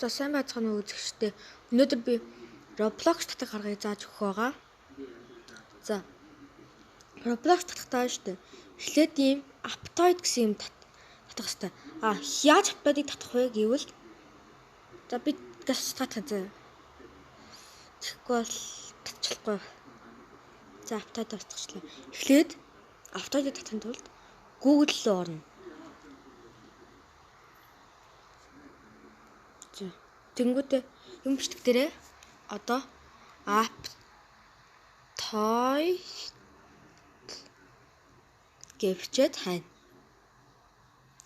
сайн байцгаана уу үзэгчдээ. Өнөөдөр би Roblox татах аргыг зааж өгөх байгаа. За. Roblox татахтаа штэ. Эхлээд ийм Aptoide гэсэн юм татах хэрэгтэй. Яаж Aptoide-ыг татах вэ гэвэл за би газ татах зэ. Тэгэхгүй бол татчихлахгүй. За Aptoide татчихлаа. Эхлээд Aptoide-ыг татахын тулд Google руу орно. Тэнгүүтээ юм бичдэг дээрээ одоо Aptoide гэвчээд хайн.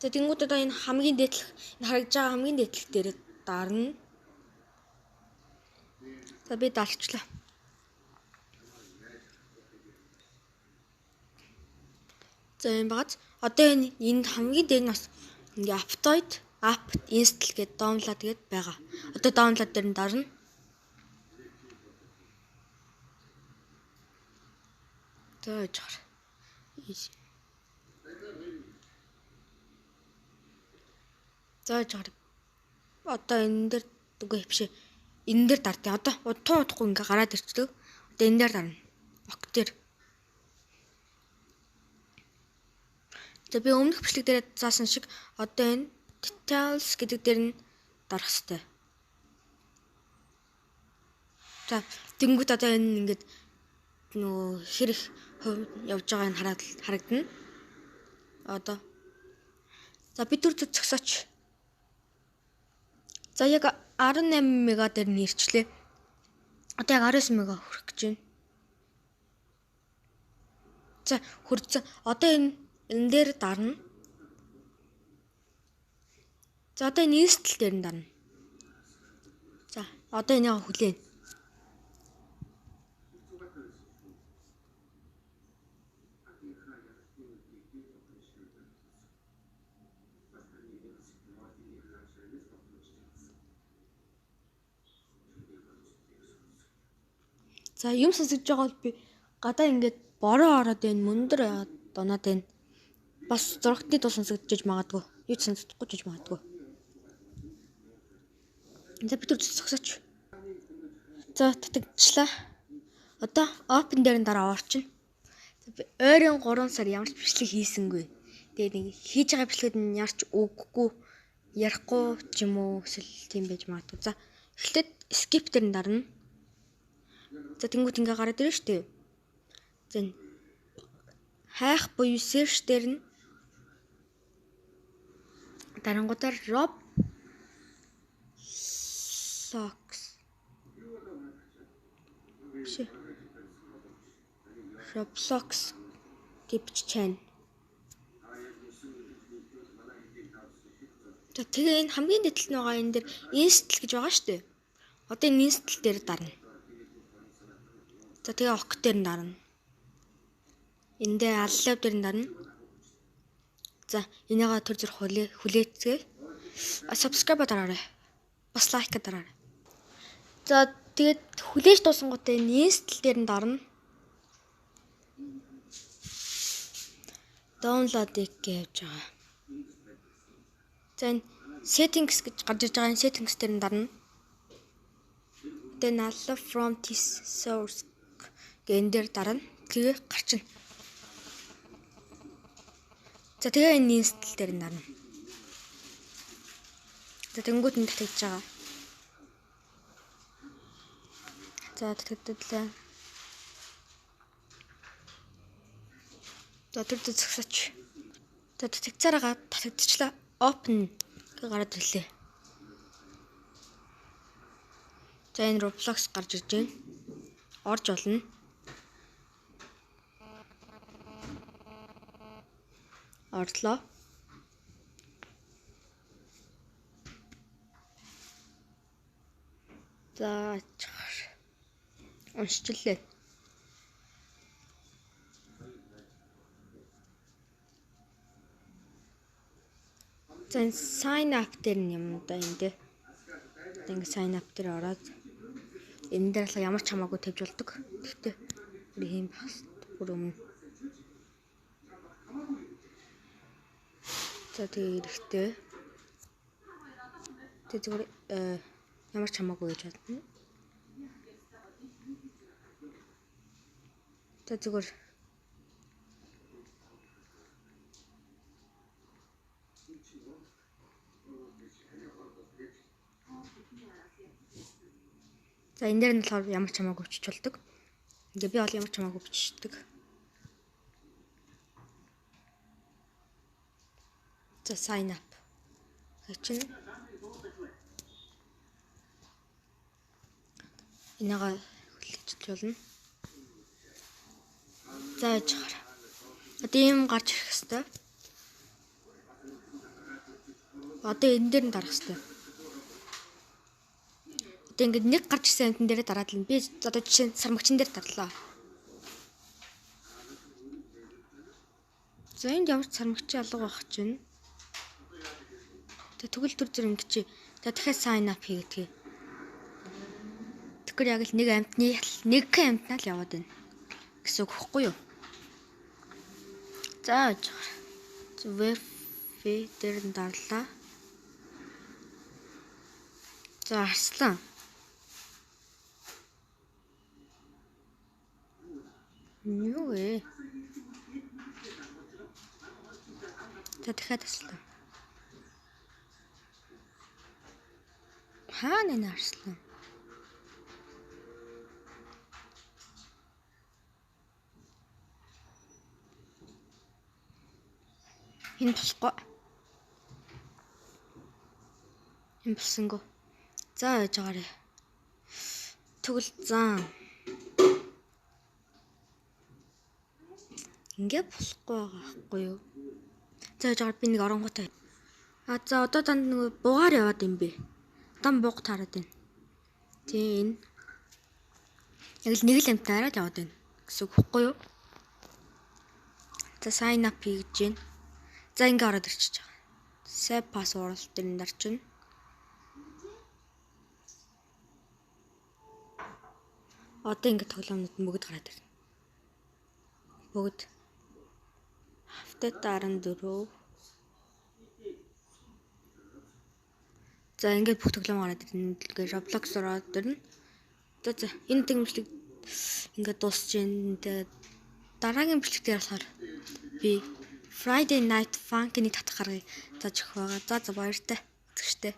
За тэнгүүд одоо энэ хамгийн дээдлэх энэ харагдж байгаа хамгийн дээдлэх дээр дарна. За би даралчлаа. За юм багц. Одоо энэ хамгийн дээр нь бас ингээ Aptoide app install гэдэг download гээд байгаа. Одоо download дээр нь дарна. За жаар. За жаар. Одоо энэ дээр үгүй бишээ. Энэ дээр дардیں۔ Одоо удахгүй ингээ гараад ирчихдэг. Одоо энэ дээр дарна. Ok дээр. За би өмнөх бичлэг дээр заасан шиг одоо энэ details гэдэг дээр нь дарах хэрэгтэй. За тэнгууд одоо энэ ингээд нөгөө хэрэг явж байгаа нь харагдана. Одоо за би төр зөксөч. За яг 18 мега дээр нь ирчлээ. Одоо яг 19 мега хүрэх гэж байна. За хүрсэн. Одоо энэ дээр дарна. За одоо энэ install дээр нь дарна. За одоо энийг хүлээн. За юм сонсож байгаа бол би гадаа ингээд бороо ороод байна. Мөндөр доноод байна. Бас зурагтны тул сонсогдож магадгүй. Юу ч сонсохгүй ч магадгүй. За би төр зогсооч. За татагчлаа. Одоо open дээр нь дараа орчин. Би ойрын 3 сар ямар ч бичлэг хийсэнгүй. Тэгээд нэг хийж байгаа бичлэгүүд нь ярч өгөхгүй, ярихгүй ч юм уу эсвэл тийм байж магадгүй. За эхлээд skip дээр нь дарна. За тэнгуут ингээ гараад ирнэ шүү дээ. За хайх буюу search дээр нь дарангуудаар Roblox гэвч чана. За тэгээ энэ хамгийн дэтэл нь байгаа энэ дээр install гэж байгаа шүү дээ. Одоо энэ install дээр дарна. За тэгээ ok дээр нь дарна. Энд дээр allow дээр нь дарна. За энийгээ төр зүрх хүлээцгээ. Subscribe дараарай. Бас лайк дараарай. За тэгээд хүлээж дуусангуудаа энэ install дээр нь дарна. Download-ыг гэж байгаа. За энэ settings гэж гарч ирж байгаа энэ settings дээр нь дарна. Then allow from this source гэн дээр дарна. Тэгээ гарчна. За тэгээ энэ install дээр нь дарна. За тэнгууд нь татагдж байгаа. За татагдлаа. За тэр зөксөч. За татагцаараа татагдчихлаа. Open гэж гараад ирлээ. За энэ Roblox гарч ирж байна. Орж болно. Орлоо. За уншчихлаа. За sign up дээр юм да энэ дээ. Ингээ sign up дээр ороод энэ дээр л ямар ч хамаагүй тавьж болдог. Гэхдээ би хийм бас бүр өмнө. За тэгээ эрэхтэй. Тэ зүгээр ямар ч хамаагүй гэж бодно. Тэ зүгээр за энэ дээр нь болохоор ямар ч хамаагүй бичиж болдог. Ингээ би бол ямар ч хамаагүй бичдэг. За sign up. Хачин энэгээ хүлээжлүүлнэ. За яж хаар. Одоо ийм гарч ирэх хэвээр. Одоо энэ дээр нь дарах хэвээр. Одоо ингээд нэг гарч ирсэн амтан дээрээ дараад л би одоо жишээ нь сармагчин дээр дарлаа. За энд ямар ч сармагчин алга байх чинь. Тэгвэл төр зүр ингэж. Тэгээ дахиад sign up хийгээдгээ. Тэгэхээр яг л нэг амтнаа л яваад байна. Гэсэн үг хэвгүй юу? За веб дээр нь дарлаа. За арслан. Юу вэ? За дахиад арслан. Хаана энэ арслан? Энэ болохгүй. Энэ болсонгүй. За яж байгаарэ. Тэгвэл зан. Ингээ болохгүй байгаа байхгүй юу? За яж байгаарэ би нэг оронгоотой. За одоо данд нэг бугаар яваад юм бэ. Дан бууг таарад байна. Тийм энэ. Яг л нэг л амтаа араад яваад байна. Гэсэн үг хэвгүй юу? За sign up хийж гин. За ингээ ороод ирчихэж байгаа. Save password дээр нь дарчин. Одоо ингээ тоглоомнууд бүгд гараад ирнэ. Бүгд. Хавтад 14. За ингээ бүх тоглоом гараад ирнэ. Ингээ Roblox ороод ирнэ. За энэ тэмцлэг ингээ дуусч байна. Тэгээд дараагийн бичлэг дээр болохоор би Friday Night Funk-ийг татах гаргая. За чих байгаа. За баяртай. Үзэгчтэй.